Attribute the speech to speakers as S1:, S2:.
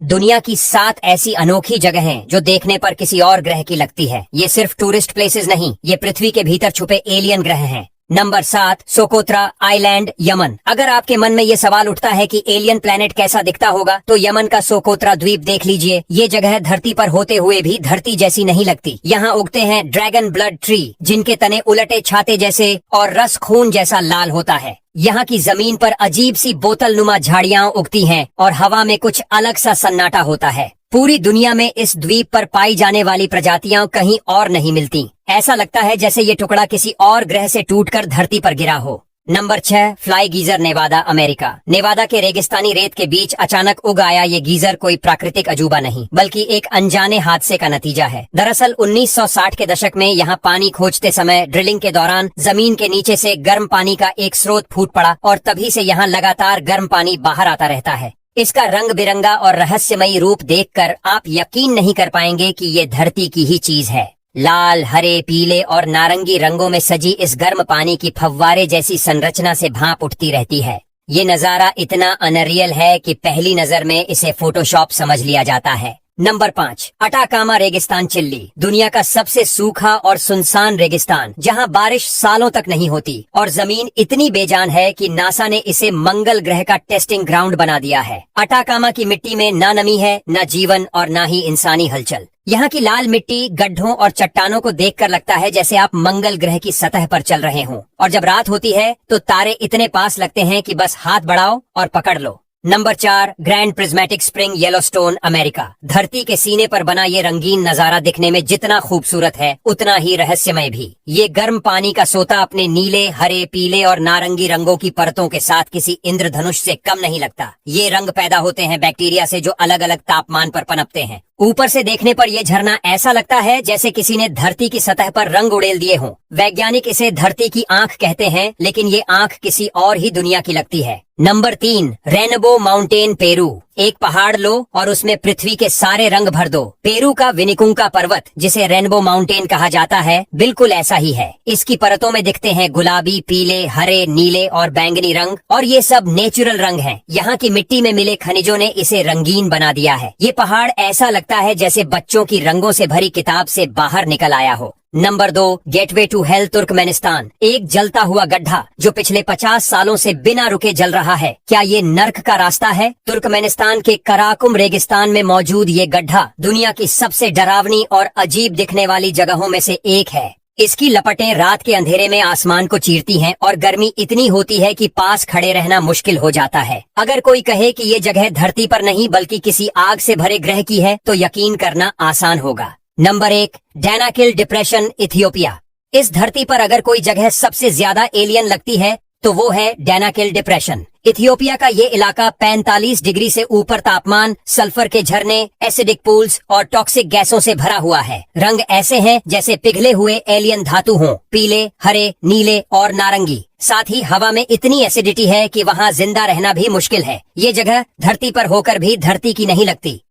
S1: दुनिया की 7 ऐसी अनोखी जगह हैं जो देखने पर किसी और ग्रह की लगती है। ये सिर्फ टूरिस्ट प्लेसेस नहीं, ये पृथ्वी के भीतर छुपे एलियन ग्रह हैं। Number 7, Socotra island, Yemen. अगर आपके मन में ये सवाल उठता है कि एलियन प्लेनेट कैसा दिखता होगा, तो यमन का सोकोत्रा द्वीप देख लीजिए। ये जगह धरती पर होते हुए भी धरती जैसी नहीं लगती। यहाँ उगते हैं ड्रैगन ब्लड ट्री, जिनके तने उलटे छाते जैसे और रस खून जैसा लाल होता है। यहाँ की जमीन पर अजीब सी बोतल नुमा झाड़ियां उगती हैं और हवा में कुछ अलग सा सन्नाटा होता है। पूरी दुनिया में इस द्वीप पर पाई जाने वाली प्रजातियां कहीं और नहीं मिलती। ऐसा लगता है जैसे ये टुकड़ा किसी और ग्रह से टूटकर धरती पर गिरा हो। Number 6, Fly Geyser, Nevada, America. Nevada के रेगिस्तानी रेत के बीच अचानक उग आया ये गीजर कोई प्राकृतिक अजूबा नहीं, बल्कि एक अनजाने हादसे का नतीजा है। दरअसल 1960 के दशक में यहाँ पानी खोजते समय ड्रिलिंग के दौरान जमीन के नीचे से गर्म पानी का एक स्रोत फूट पड़ा और तभी से यहाँ लगातार गर्म पानी बाहर आता रहता है। इसका रंग बिरंगा और रहस्यमयी रूप देखकर आप यकीन नहीं कर पाएंगे कि ये धरती की ही चीज है। लाल, हरे, पीले और नारंगी रंगों में सजी इस गर्म पानी की फव्वारे जैसी संरचना से भाप उठती रहती है। ये नजारा इतना अनरियल है कि पहली नजर में इसे फोटोशॉप समझ लिया जाता है। नंबर 5, अटाकामा रेगिस्तान, चिली। दुनिया का सबसे सूखा और सुनसान रेगिस्तान, जहां बारिश सालों तक नहीं होती और जमीन इतनी बेजान है कि नासा ने इसे मंगल ग्रह का टेस्टिंग ग्राउंड बना दिया है। अटाकामा की मिट्टी में ना नमी है, ना जीवन और ना ही इंसानी हलचल। यहाँ की लाल मिट्टी, गड्ढों और चट्टानों को देखकर लगता है जैसे आप मंगल ग्रह की सतह पर चल रहे हों। और जब रात होती है तो तारे इतने पास लगते हैं कि बस हाथ बढ़ाओ और पकड़ लो। Number 4, grand prismatic spring, Yellowstone, America. धरती के सीने पर बना ये रंगीन नजारा दिखने में जितना खूबसूरत है, उतना ही रहस्यमय भी। ये गर्म पानी का सोता अपने नीले, हरे, पीले और नारंगी रंगों की परतों के साथ किसी इंद्रधनुष से कम नहीं लगता। ये रंग पैदा होते हैं बैक्टीरिया से जो अलग अलग तापमान पर पनपते हैं। ऊपर से देखने पर यह झरना ऐसा लगता है जैसे किसी ने धरती की सतह पर रंग उड़ेल दिए हों। वैज्ञानिक इसे धरती की आंख कहते हैं, लेकिन ये आंख किसी और ही दुनिया की लगती है। Number 3, rainbow mountain, Peru. एक पहाड़ लो और उसमें पृथ्वी के सारे रंग भर दो। पेरू का विनिकुंका पर्वत, जिसे रेनबो माउंटेन कहा जाता है, बिल्कुल ऐसा ही है। इसकी परतों में दिखते हैं गुलाबी, पीले, हरे, नीले और बैंगनी रंग, और ये सब नेचुरल रंग हैं। यहाँ की मिट्टी में मिले खनिजों ने इसे रंगीन बना दिया है। ये पहाड़ ऐसा लगता है जैसे बच्चों की रंगों से भरी किताब से बाहर निकल आया हो। Number 2, Gateway to Hell, Turkmenistan. एक जलता हुआ गड्ढा जो पिछले 50 सालों से बिना रुके जल रहा है। क्या ये नर्क का रास्ता है? तुर्कमेनिस्तान के कराकुम रेगिस्तान में मौजूद ये गड्ढा दुनिया की सबसे डरावनी और अजीब दिखने वाली जगहों में से एक है। इसकी लपटें रात के अंधेरे में आसमान को चीरती हैं और गर्मी इतनी होती है कि पास खड़े रहना मुश्किल हो जाता है। अगर कोई कहे कि ये जगह धरती पर नहीं बल्कि किसी आग से भरे ग्रह की है, तो यकीन करना आसान होगा। Number 1, Danakil depression, Ethiopia. इस धरती पर अगर कोई जगह सबसे ज्यादा एलियन लगती है तो वो है डैनाकिल डिप्रेशन। इथियोपिया का ये इलाका 45 डिग्री से ऊपर तापमान, सल्फर के झरने, एसिडिक पूल्स और टॉक्सिक गैसों से भरा हुआ है। रंग ऐसे हैं जैसे पिघले हुए एलियन धातु हों, पीले, हरे, नीले और नारंगी। साथ ही हवा में इतनी एसिडिटी है कि वहाँ जिंदा रहना भी मुश्किल है। ये जगह धरती पर होकर भी धरती की नहीं लगती।